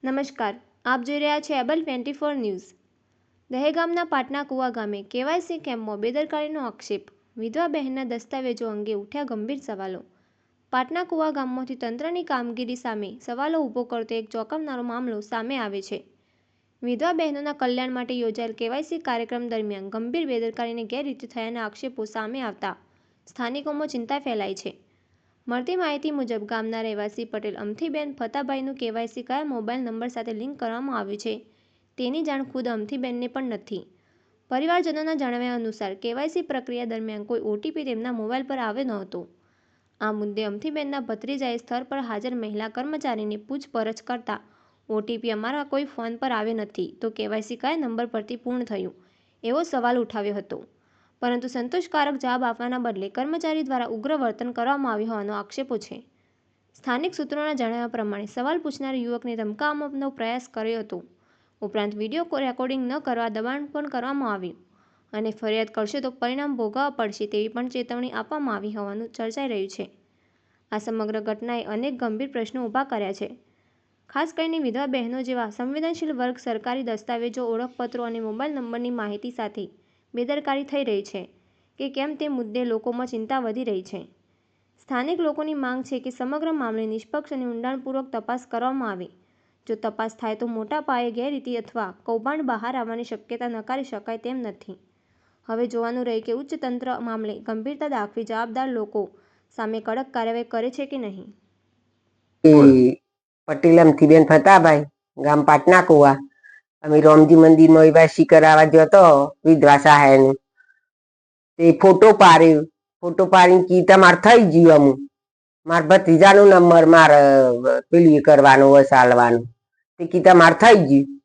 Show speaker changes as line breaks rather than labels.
નમસ્કાર, આપ જોઈ રહ્યા છો એબલ 24 ન્યૂઝ। દહેગામના પાટના કુવા ગામે કેવાયસી કેમ્પમાં બેદરકારીનો આક્ષેપ, વિધવા બહેનના દસ્તાવેજો અંગે ઉઠ્યા ગંભીર સવાલો। પાટના કુવા ગામમાંથી તંત્રની કામગીરી સામે સવાલો ઊભો કરતો એક ચોંકાવનારો મામલો સામે આવે છે। વિધવા બહેનોના કલ્યાણ માટે યોજાયેલ કેવાયસી કાર્યક્રમ દરમિયાન ગંભીર બેદરકારીને ગેરરીતિ થયાના આક્ષેપો સામે આવતા સ્થાનિકોમાં ચિંતા ફેલાઈ છે। મળતી માહિતી મુજબ ગામના રહેવાસી પટેલ અમથીબેન ફતાભાઈનું કેવાયસી કયા મોબાઈલ નંબર સાથે લિંક કરવામાં આવ્યું છે તેની જાણ ખુદ અમથીબેનને પણ નથી। પરિવારજનોના જણાવ્યા અનુસાર કેવાયસી પ્રક્રિયા દરમિયાન કોઈ ઓટીપી તેમના મોબાઈલ પર આવ્યો ન હતો। આ મુદ્દે અમથીબેનના ભત્રીજાએ સ્થળ પર હાજર મહિલા કર્મચારીની પૂછપરછ કરતા ઓટીપી અમારા કોઈ ફોન પર આવ્યો નથી તો કેવાયસી કયા નંબર પરથી પૂર્ણ થયું એવો સવાલ ઉઠાવ્યો હતો, પરંતુ સંતોષકારક જવાબ આપવાના બદલે કર્મચારી દ્વારા ઉગ્ર વર્તન કરવામાં આવ્યું હોવાનો આક્ષેપો છે। સ્થાનિક સૂત્રોના જણાવ્યા પ્રમાણે સવાલ પૂછનાર યુવકને ધમકાવવાનો પ્રયાસ કર્યો હતો, ઉપરાંત વિડીયો રેકોર્ડિંગ ન કરવા દબાણ પણ કરવામાં આવ્યું અને ફરિયાદ કરશો તો પરિણામ ભોગવવા પડશે તેવી પણ ચેતવણી આપવામાં આવી હોવાનું ચર્ચાઈ રહ્યું છે। આ સમગ્ર ઘટનાએ અનેક ગંભીર પ્રશ્નો ઊભા કર્યા છે, ખાસ કરીને વિધવા બહેનો જેવા સંવેદનશીલ વર્ગ સરકારી દસ્તાવેજો, ઓળખપત્રો અને મોબાઈલ નંબરની માહિતી સાથે બેદરકારી થઈ રહી છે કે કેમ તે મુદ્દે લોકોમાં ચિંતા વધી રહી છે। સ્થાનિક લોકોની માંગ છે કે સમગ્ર મામલે નિષ્પક્ષ અને ઊંડાણપૂર્વક તપાસ કરવામાં આવે। જો તપાસ થાય તો મોટા પાયે ગેરરીતિ અથવા કૌભાંડ બહાર આવવાની શક્યતા નકારી શકાય તેમ નથી। હવે જોવાનું રહે કે ઉચ્ચ તંત્ર મામલે ગંભીરતા દાખવી જવાબદાર લોકો સામે કડક કાર્યવાહી કરે છે કે નહીં।
પટેલ અમથીબેન ફતાભાઈ, ગામ પાટના કુવા। અમે રોમજી મંદિરમાં એવાસી કરાવવા ગયો તો વિધવા સહાયનું, તે ફોટો પાડીને કી તમારે થઈ ગયું, અમુક મારા ભત્રીજાનો નંબર મારે પેલું કરવાનો વસાલવાનો, તે કી તમારે થઈ ગયું।